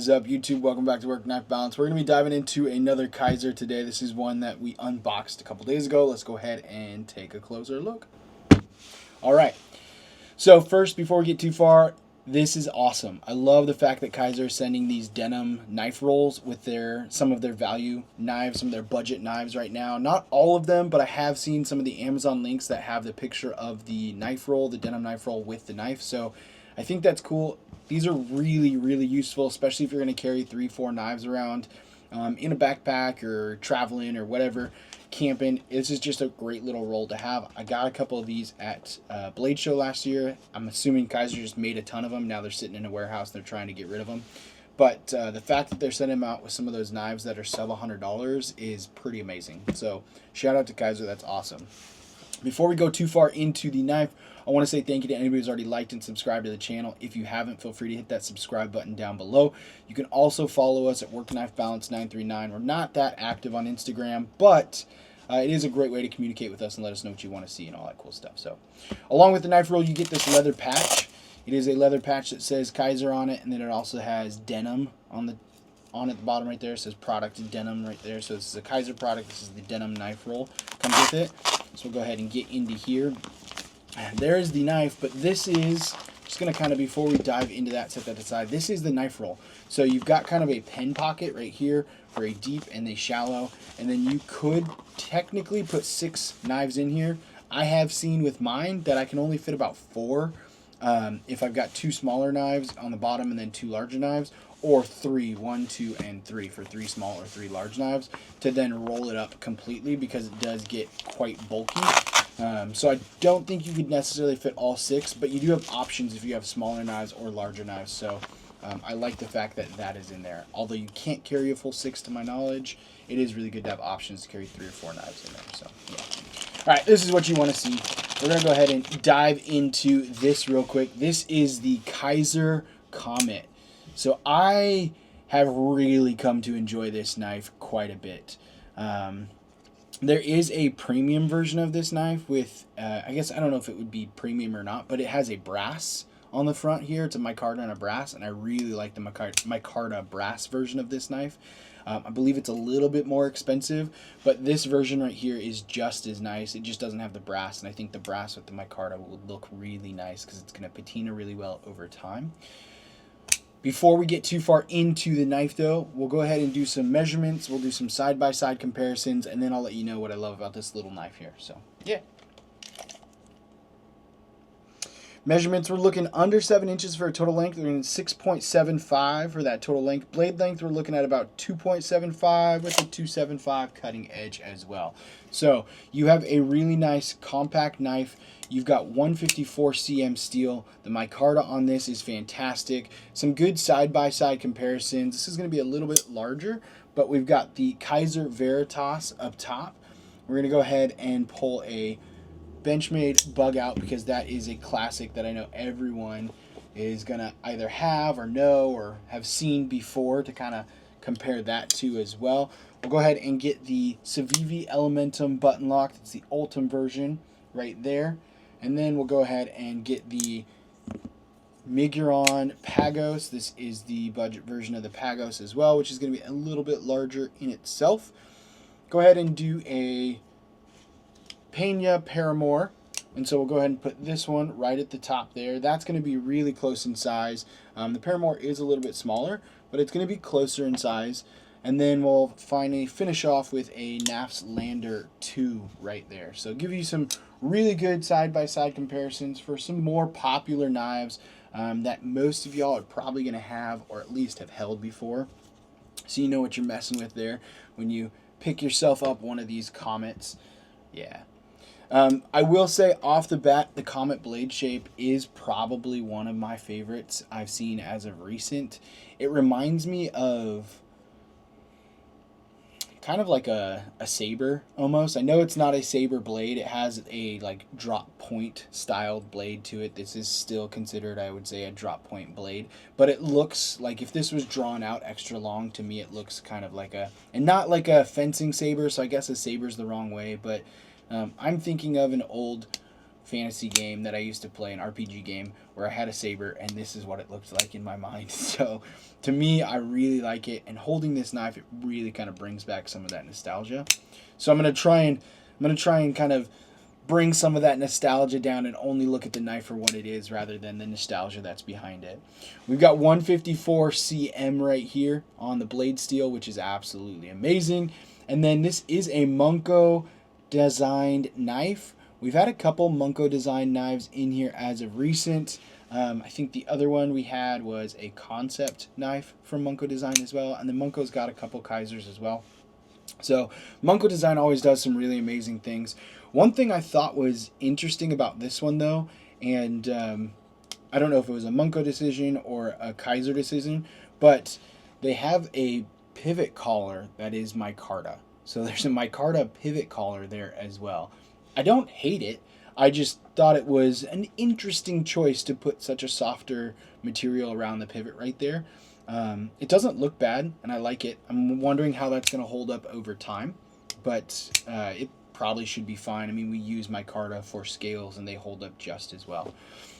is up, YouTube? Welcome back to Work Knife Balance. We're going to be diving into another Kizer today. This is one that we unboxed a couple days ago. Let's go ahead and take a closer look. All right. So first, before we get too far, this is awesome. I love the fact that Kizer is sending these denim knife rolls with some of their value knives, some of their budget knives right now. Not all of them, but I have seen some of the Amazon links that have the picture of the knife roll, the denim knife roll with the knife. So I think that's cool. These are really, really useful, especially if you're going to carry 3-4 knives around in a backpack or traveling or whatever, camping. This is just a great little roll to have. I got a couple of these at Blade Show last year. I'm assuming Kizer just made a ton of them. Now they're sitting in a warehouse and they're trying to get rid of them. But the fact that they're sending them out with some of those knives that are sub $100 is pretty amazing. So shout out to Kizer. That's awesome. Before we go too far into the knife, I want to say thank you to anybody who's already liked and subscribed to the channel. If you haven't, feel free to hit that subscribe button down below. You can also follow us at WorkKnifeBalance939. We're not that active on Instagram, but it is a great way to communicate with us and let us know what you want to see and all that cool stuff. So, along with the knife roll, you get this leather patch. It is a leather patch that says Kizer on it, and then it also has denim on at the bottom right there. It says product denim right there. So this is a Kizer product. This is the denim knife roll. Comes with it. So we'll go ahead and get into here. There's the knife, but this is just going to kind of, before we dive into that, set that aside. This is the knife roll. So you've got kind of a pen pocket right here for a deep and a shallow, and then you could technically put 6 knives in here. I have seen with mine that I can only fit about 4 if I've got 2 smaller knives on the bottom and then 2 larger knives, or 3, 1, 2, and 3 for 3 small or 3 large knives, to then roll it up completely because it does get quite bulky. So I don't think you could necessarily fit all 6, but you do have options if you have smaller knives or larger knives. So I like the fact that that is in there. Although you can't carry a full 6 to my knowledge, it is really good to have options to carry 3 or 4 knives in there. So yeah. All right, this is what you want to see. We're going to go ahead and dive into this real quick. This is the Kizer Comet. So I have really come to enjoy this knife quite a bit. There is a premium version of this knife with, I guess, I don't know if it would be premium or not, but it has a brass on the front here. It's a micarta and a brass, and I really like the micarta brass version of this knife. I believe it's a little bit more expensive, but this version right here is just as nice. It just doesn't have the brass, and I think the brass with the micarta will look really nice because it's going to patina really well over time. Before we get too far into the knife, though, we'll go ahead and do some measurements. We'll do some side-by-side comparisons, and then I'll let you know what I love about this little knife here. So, yeah. Measurements, we're looking under 7 inches for a total length. We're in 6.75 for that total length. Blade length, we're looking at about 2.75 with a 2.75 cutting edge as well. So you have a really nice compact knife. You've got 154 cm steel. The micarta on this is fantastic. Some good side-by-side comparisons. This is going to be a little bit larger, but we've got the Kizer Veritas up top. We're going to go ahead and pull a Benchmade bug out because that is a classic that I know everyone is going to either have or know or have seen before, to kind of compare that to as well. We'll go ahead and get the Civivi Elementum button lock. It's the Ultim version right there. And then we'll go ahead and get the Miguron Pagos. This is the budget version of the Pagos as well, which is going to be a little bit larger in itself. Go ahead and do a Pena Paramour, and so we'll go ahead and put this one right at the top there. That's going to be really close in size. The Paramour is a little bit smaller, but it's going to be closer in size. And then we'll finally finish off with a NAF's Lander 2 right there. So give you some really good side-by-side comparisons for some more popular knives that most of y'all are probably going to have, or at least have held before. So you know what you're messing with there when you pick yourself up one of these Comets. Yeah. I will say off the bat, the Comet blade shape is probably one of my favorites I've seen as of recent. It reminds me of kind of like a saber almost. I know it's not a saber blade. It has a like drop point styled blade to it. This is still considered, I would say, a drop point blade, but it looks like, if this was drawn out extra long, to me it looks kind of like and not like a fencing saber, so I guess a saber's the wrong way, but I'm thinking of an old fantasy game that I used to play, an RPG game where I had a saber, and this is what it looked like in my mind. So to me, I really like it, and holding this knife, it really kind of brings back some of that nostalgia. So I'm gonna try and kind of bring some of that nostalgia down and only look at the knife for what it is rather than the nostalgia that's behind it. We've got 154 cm right here on the blade steel, which is absolutely amazing. And then this is a Munko designed knife. We've had a couple Munko designed knives in here as of recent. I think the other one we had was a concept knife from Munko Design as well, and then Munko's got a couple Kizers as well. So Munko Design always does some really amazing things. One thing I thought was interesting about this one though, and I don't know if it was a Munko decision or a Kizer decision, but they have a pivot collar that is micarta. So there's a micarta pivot collar there as well. I don't hate it. I just thought it was an interesting choice to put such a softer material around the pivot right there. It doesn't look bad, and I like it. I'm wondering how that's going to hold up over time, but it probably should be fine. I mean, we use micarta for scales, and they hold up just as well.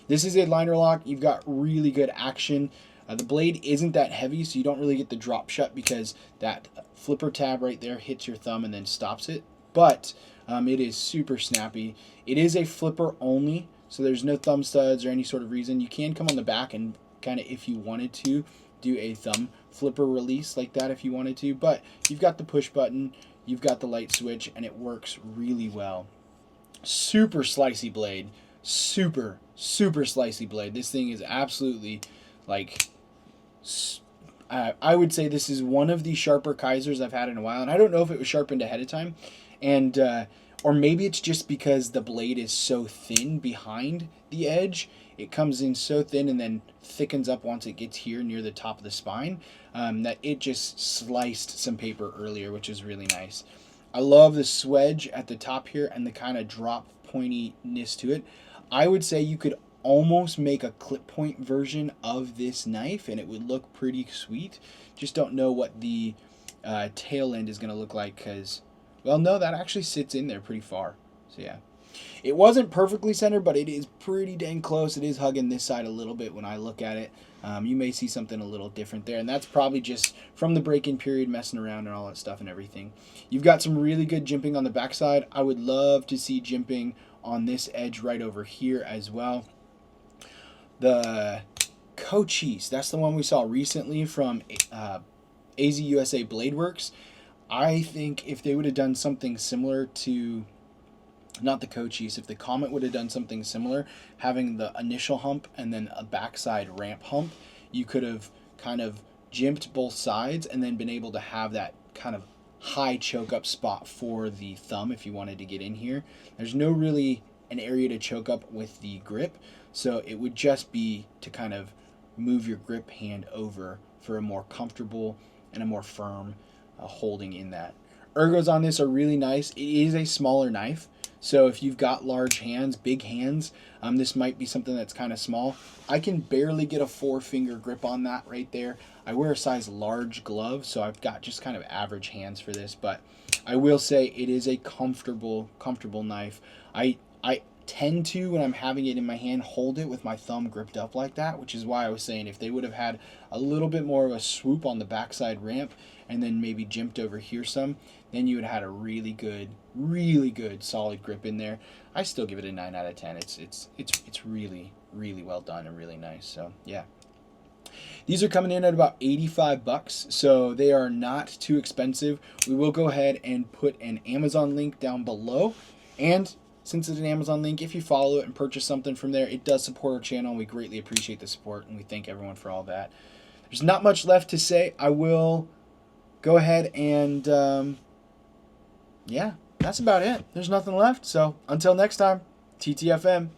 This is a liner lock. You've got really good action. The blade isn't that heavy, so you don't really get the drop shut because that flipper tab right there hits your thumb and then stops it. But it is super snappy. It is a flipper only, so there's no thumb studs or any sort of reason. You can come on the back and kind of, if you wanted to, do a thumb flipper release like that if you wanted to. But you've got the push button, you've got the light switch, and it works really well. Super slicey blade. Super slicey blade. This thing is absolutely, like, I would say this is one of the sharper Kizers I've had in a while, and I don't know if it was sharpened ahead of time, and or maybe it's just because the blade is so thin behind the edge. It comes in so thin and then thickens up once it gets here near the top of the spine, that it just sliced some paper earlier, which is really nice. I love the swedge at the top here and the kind of drop pointiness to it. I would say you could almost make a clip point version of this knife and it would look pretty sweet. Just don't know what the tail end is going to look like because, well, no, that actually sits in there pretty far. So yeah. It wasn't perfectly centered, but it is pretty dang close. It is hugging this side a little bit when I look at it. You may see something a little different there, and that's probably just from the break-in period, messing around and all that stuff and everything. You've got some really good jimping on the backside. I would love to see jimping on this edge right over here as well. The Cochise, that's the one we saw recently from AZ USA Blade Works. I think if they would have done something similar to, not the Cochise, if the Comet would have done something similar, having the initial hump and then a backside ramp hump, you could have kind of jimped both sides and then been able to have that kind of high choke up spot for the thumb if you wanted to get in here. There's no really an area to choke up with the grip, so it would just be to kind of move your grip hand over for a more comfortable and a more firm holding in that. Ergos on this are really nice. It is a smaller knife, so if you've got large hands, big hands, this might be something that's kind of small. I can barely get a 4-finger grip on that right there. I wear a size large glove, so I've got just kind of average hands for this, but I will say it is a comfortable knife. I tend to, when I'm having it in my hand, hold it with my thumb gripped up like that, which is why I was saying if they would have had a little bit more of a swoop on the backside ramp and then maybe jimped over here some, then you would have had a really good solid grip in there. I still give it a 9 out of 10. It's really well done and really nice. So yeah, these are coming in at about $85, so they are not too expensive. We will go ahead and put an Amazon link down below, and since it's an Amazon link, if you follow it and purchase something from there, it does support our channel. We greatly appreciate the support, and we thank everyone for all that. There's not much left to say. I will go ahead and, yeah, that's about it. There's nothing left. So until next time, TTFM.